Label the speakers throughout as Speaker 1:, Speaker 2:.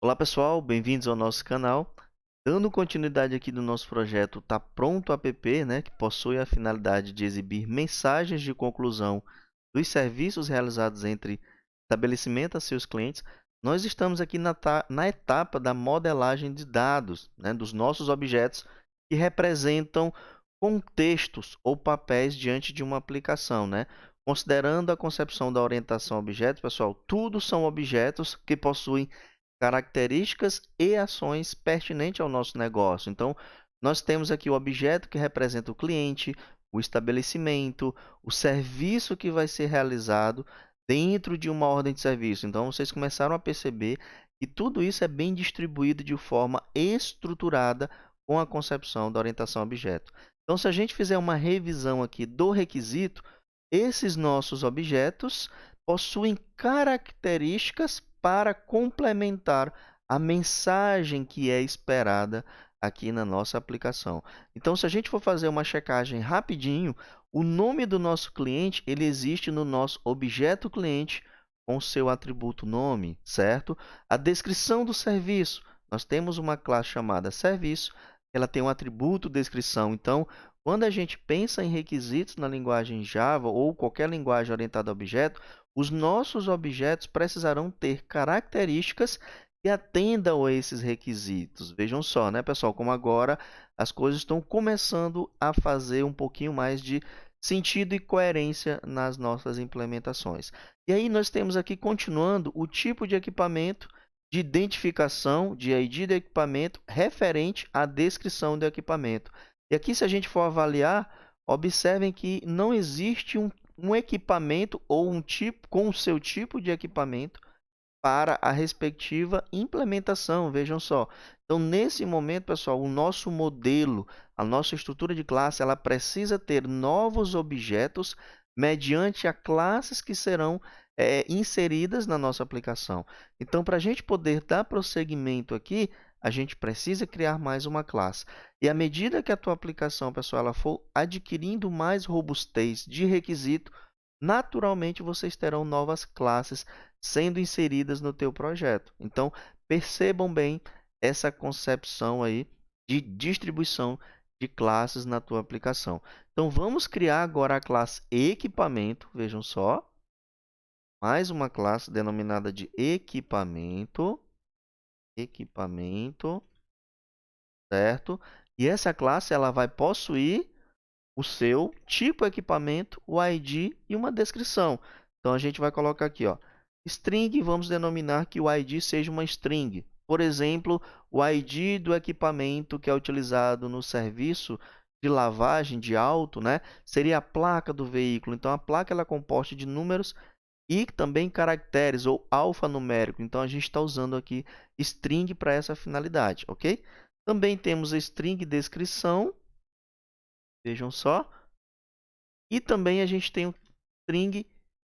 Speaker 1: Olá pessoal, bem-vindos ao nosso canal. Dando continuidade aqui do nosso projeto Tá Pronto App, né, que possui a finalidade de exibir mensagens de conclusão dos serviços realizados entre estabelecimento a seus clientes, nós estamos aqui na etapa da modelagem de dados, né, dos nossos objetos que representam contextos ou papéis diante de uma aplicação, né? Considerando a concepção da orientação a objetos, pessoal, tudo são objetos que possuem características e ações pertinentes ao nosso negócio. Então, nós temos aqui o objeto que representa o cliente, o estabelecimento, o serviço que vai ser realizado dentro de uma ordem de serviço. Então, vocês começaram a perceber que tudo isso é bem distribuído de forma estruturada com a concepção da orientação a objeto. Então, se a gente fizer uma revisão aqui do requisito, esses nossos objetos possuem características para complementar a mensagem que é esperada aqui na nossa aplicação. Então, se a gente for fazer uma checagem rapidinho, o nome do nosso cliente ele existe no nosso objeto cliente com seu atributo nome, certo? A descrição do serviço, nós temos uma classe chamada serviço, ela tem um atributo descrição. Então, quando a gente pensa em requisitos na linguagem Java ou qualquer linguagem orientada a objeto, os nossos objetos precisarão ter características que atendam a esses requisitos. Vejam só, né, pessoal, como agora as coisas estão começando a fazer um pouquinho mais de sentido e coerência nas nossas implementações. E aí nós temos aqui, continuando, o tipo de equipamento, de identificação, de ID do equipamento, referente à descrição do equipamento. E aqui, se a gente for avaliar, observem que não existe um equipamento ou um tipo com o seu tipo de equipamento para a respectiva implementação. Vejam só. Então, nesse momento, pessoal, o nosso modelo, a nossa estrutura de classe, ela precisa ter novos objetos mediante as classes que serão inseridas na nossa aplicação. Então, para a gente poder dar prosseguimento aqui, a gente precisa criar mais uma classe. E à medida que a tua aplicação, pessoal, ela for adquirindo mais robustez de requisito, naturalmente vocês terão novas classes sendo inseridas no teu projeto. Então, percebam bem essa concepção aí de distribuição de classes na tua aplicação. Então, vamos criar agora a classe equipamento. Vejam só, mais uma classe denominada de equipamento. Equipamento, certo? E essa classe ela vai possuir o seu tipo equipamento, o ID e uma descrição. Então, a gente vai colocar aqui, ó, string, vamos denominar que o ID seja uma string. Por exemplo, o ID do equipamento que é utilizado no serviço de lavagem de auto, né, seria a placa do veículo. Então, a placa ela é composta de números e também caracteres ou alfanumérico. Então, a gente está usando aqui string para essa finalidade, ok? Também temos a string descrição. Vejam só. E também a gente tem o string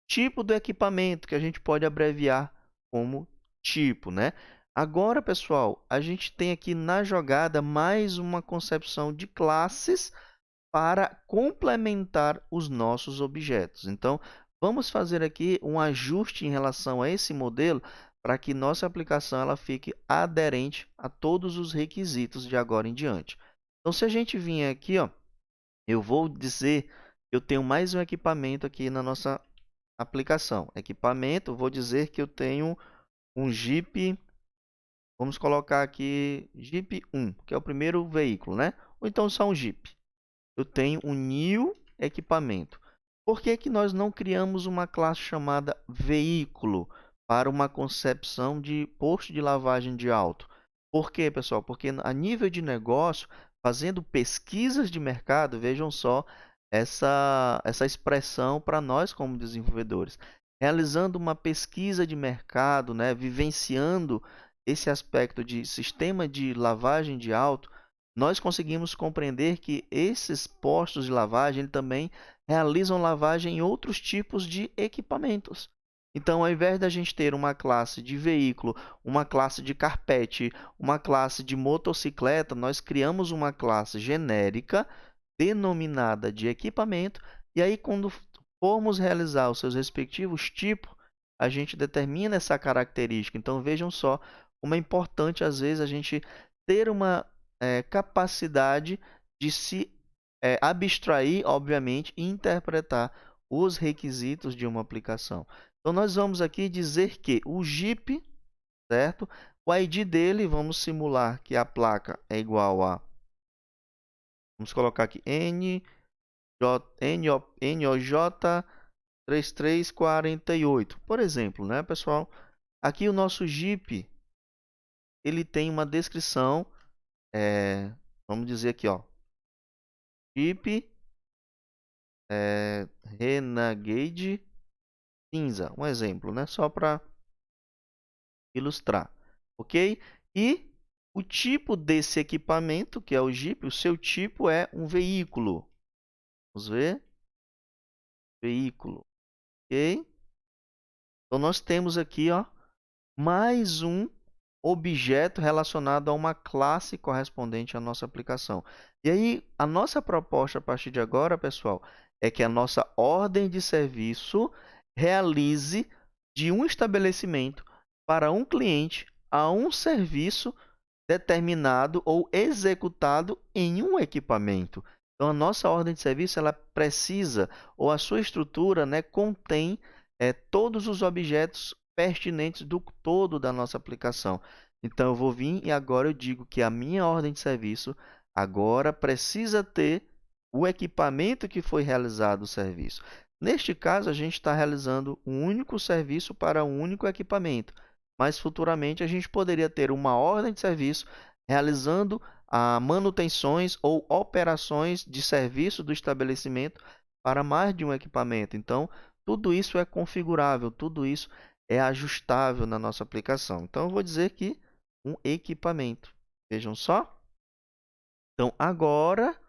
Speaker 1: tipo do equipamento, que a gente pode abreviar como tipo, né? Agora, pessoal, a gente tem aqui na jogada mais uma concepção de classes para complementar os nossos objetos. Então, vamos fazer aqui um ajuste em relação a esse modelo para que nossa aplicação ela fique aderente a todos os requisitos de agora em diante. Então, se a gente vier aqui, ó, eu vou dizer que eu tenho mais um equipamento aqui na nossa aplicação. Equipamento, vou dizer que eu tenho um Jeep, vamos colocar aqui Jeep 1, que é o primeiro veículo, né? Ou então só um Jeep. Eu tenho um new equipamento. Por que que nós não criamos uma classe chamada veículo para uma concepção de posto de lavagem de auto? Por quê, pessoal? Porque a nível de negócio, fazendo pesquisas de mercado, vejam só essa expressão para nós como desenvolvedores. Realizando uma pesquisa de mercado, né, vivenciando esse aspecto de sistema de lavagem de auto, nós conseguimos compreender que esses postos de lavagem também realizam lavagem em outros tipos de equipamentos. Então, ao invés da gente ter uma classe de veículo, uma classe de carpete, uma classe de motocicleta, nós criamos uma classe genérica denominada de equipamento, e aí quando formos realizar os seus respectivos tipos, a gente determina essa característica. Então, vejam só como é importante, às vezes, a gente ter uma capacidade de se abstrair, obviamente, e interpretar os requisitos de uma aplicação. Então, nós vamos aqui dizer que o JIP, certo? O ID dele, vamos simular que a placa é igual a... Vamos colocar aqui NOJ 3348, por exemplo, né, pessoal? Aqui o nosso JIP, ele tem uma descrição, vamos dizer aqui, ó, JIP Renegade cinza, um exemplo, né? Só para ilustrar, ok? E o tipo desse equipamento, que é o JIP, o seu tipo é um veículo. Vamos ver. Veículo, ok? Então, nós temos aqui, ó, mais um objeto relacionado a uma classe correspondente à nossa aplicação. E aí, a nossa proposta a partir de agora, pessoal, é que a nossa ordem de serviço realize de um estabelecimento para um cliente a um serviço determinado ou executado em um equipamento. Então, a nossa ordem de serviço ela precisa, ou a sua estrutura, né, contém todos os objetos pertinentes do todo da nossa aplicação. Então, eu vou vir e agora eu digo que a minha ordem de serviço agora precisa ter o equipamento que foi realizado o serviço. Neste caso, a gente está realizando um único serviço para um único equipamento, mas futuramente a gente poderia ter uma ordem de serviço realizando manutenções ou operações de serviço do estabelecimento para mais de um equipamento. Então, tudo isso é configurável, tudo isso é ajustável na nossa aplicação. Então, eu vou dizer que um equipamento. Vejam só. Então, agora,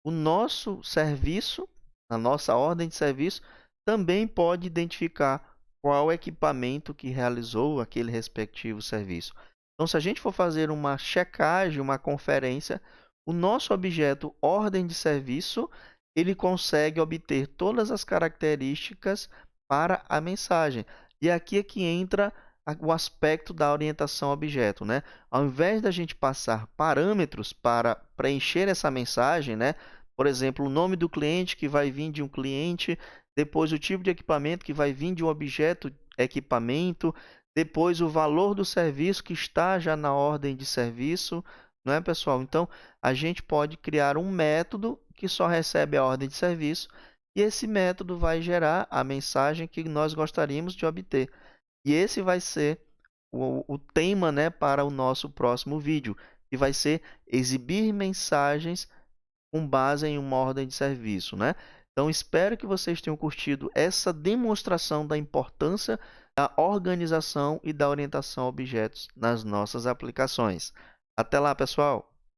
Speaker 1: o nosso serviço, a nossa ordem de serviço, também pode identificar qual equipamento que realizou aquele respectivo serviço. Então, se a gente for fazer uma checagem, uma conferência, o nosso objeto ordem de serviço, ele consegue obter todas as características para a mensagem. E aqui é que entra o aspecto da orientação a objeto, né? Ao invés da gente passar parâmetros para preencher essa mensagem, né? Por exemplo, o nome do cliente que vai vir de um cliente, depois o tipo de equipamento que vai vir de um objeto equipamento, depois o valor do serviço que está já na ordem de serviço, não é, pessoal? Então, a gente pode criar um método que só recebe a ordem de serviço e esse método vai gerar a mensagem que nós gostaríamos de obter. E esse vai ser o tema, né, para o nosso próximo vídeo, que vai ser exibir mensagens com base em uma ordem de serviço, né? Então, espero que vocês tenham curtido essa demonstração da importância da organização e da orientação a objetos nas nossas aplicações. Até lá, pessoal!